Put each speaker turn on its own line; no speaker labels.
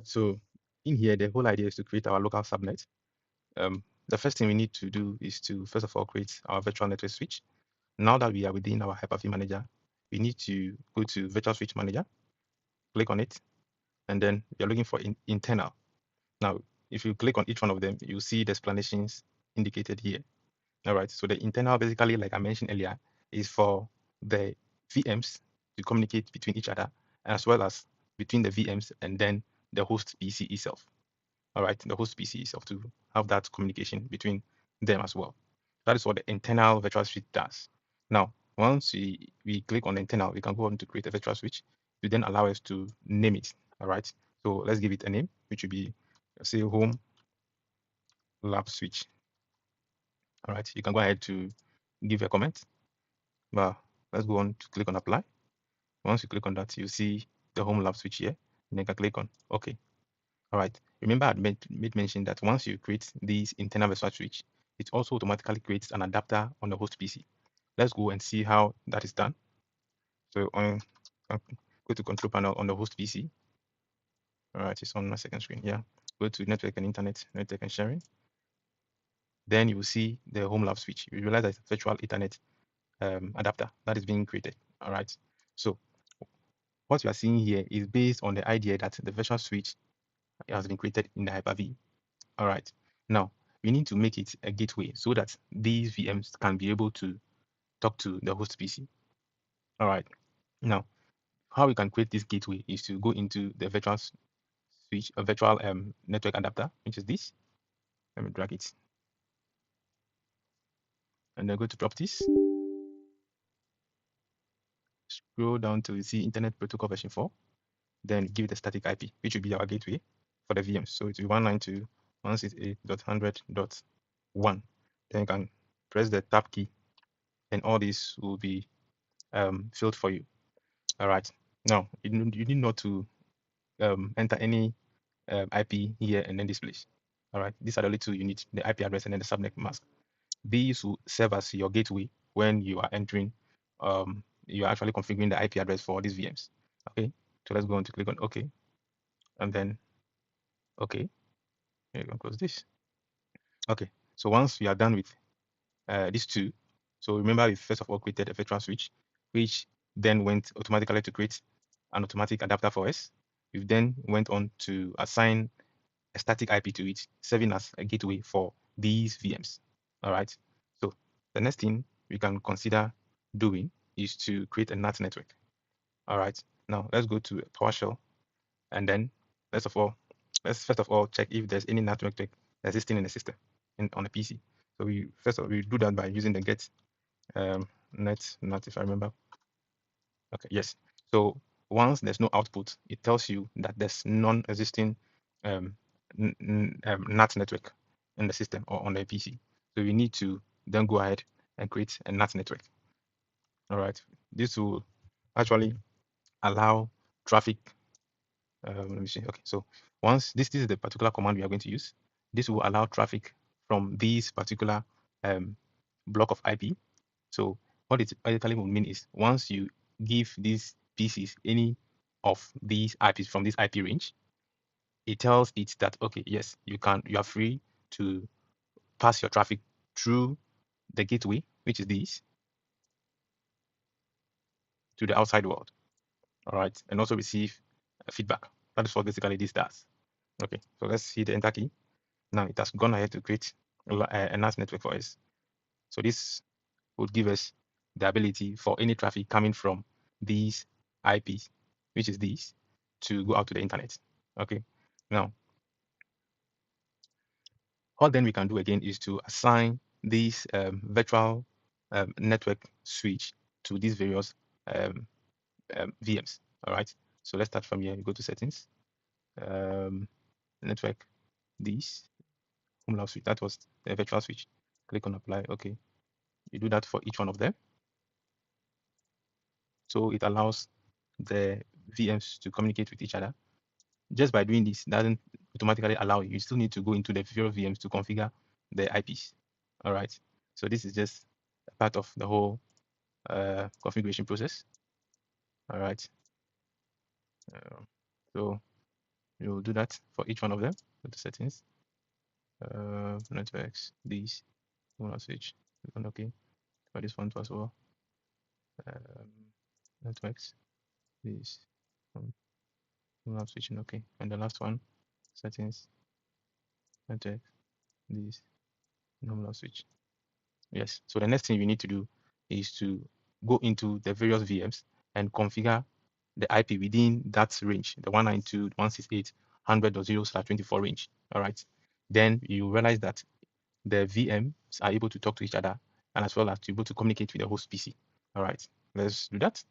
So in here, the whole idea is to create our local subnet. The first thing we need to do is to first of all create our virtual network switch. Now that we are within our Hyper-V manager, we need to go to virtual switch manager, click on it, and then you're looking for internal. Now, if you click on each one of them, you see the explanations indicated here. All right, so the internal, basically, like I mentioned earlier, is for the VMs to communicate between each other, as well as between the VMs and then the host PC itself. All right, the host PC itself, to have that communication between them as well. That is what the internal virtual switch does. Now, once we click on the internal, we can go on to create a virtual switch. We then allow us to name it. All right, so let's give it a name, which would be, say, home lab switch. All right, you can go ahead to give a comment. Well, let's go on to click on apply. Once you click on that, you see the home lab switch here, and then you can click on OK. All right. Remember, I made mention that once you create this internal virtual switch, it also automatically creates an adapter on the host PC. Let's go and see how that is done. So go to control panel on the host PC. All right, it's on my second screen. Yeah. Go to network and internet, network and sharing. Then you will see the home lab switch. You realize that it's a virtual Ethernet adapter that is being created. All right. So what you are seeing here is based on the idea that the virtual switch has been created in the Hyper-V. All right. Now, we need to make it a gateway so that these VMs can be able to talk to the host PC. All right. Now, how we can create this gateway is to go into the virtual switch, a virtual network adapter, which is this. Let me drag it. And then go to properties. Scroll down to see Internet Protocol version 4. Then give it a static IP, which will be our gateway for the VMs. So it's 192.168.1.1. Then you can press the tab key, and all this will be filled for you. All right. Now you need not to enter any IP here and then this place. All right. These are the only two you need: the IP address and then the subnet mask. These will serve as your gateway when you are entering. You are actually configuring the IP address for these VMs. Okay. So let's go on to click on OK, and then OK. Here you can close this. Okay. So once we are done with these two, so remember we first of all created a virtual switch, which then went automatically to create an automatic adapter for us. We then went on to assign a static IP to it, serving as a gateway for these VMs. All right. So the next thing we can consider doing is to create a NAT network. All right. Now let's go to PowerShell, and then let's first of all check if there's any NAT network existing in the system on a PC. So we do that by using the get NAT, if I remember. Okay, yes. So once there's no output, it tells you that there's non-existing um, NAT network in the system or on the PC. So you need to then go ahead and create a NAT network. All right. This will actually allow traffic. Let me see. Okay, so once this is the particular command we are going to use, this will allow traffic from this particular block of IP. So what it basically will mean is once you give these PCs any of these IPs from this IP range, it tells it that okay, yes, you are free to pass your traffic through the gateway, which is this, to the outside world. All right, and also receive feedback. That is what basically this does. Okay, so let's see the enter key. Now it has gone ahead to create a NAS network for us. So this would give us the ability for any traffic coming from these IPs, which is these, to go out to the internet. Okay. Now, what then we can do again is to assign this virtual network switch to these various VMs. All right. So let's start from here. You go to settings, network, these, home lab switch. That was the virtual switch. Click on apply. Okay. You do that for each one of them. So it allows the VMs to communicate with each other. Just by doing this doesn't automatically allow you. You still need to go into the various VMs to configure the IPs. All right. So this is just a part of the whole configuration process. All right. So we will do that for each one of them. Go to settings, networks, these, normal switch, okay, for this one too as well. Networks, these, normal switching, okay, and the last one, settings, network, these, normal switch. Yes. So the next thing you need to do is to go into the various VMs and configure the IP within that range, the 192.168.100.0/24 range. All right. Then you realize that the VMs are able to talk to each other and as well as to be able to communicate with the host PC. All right. Let's do that.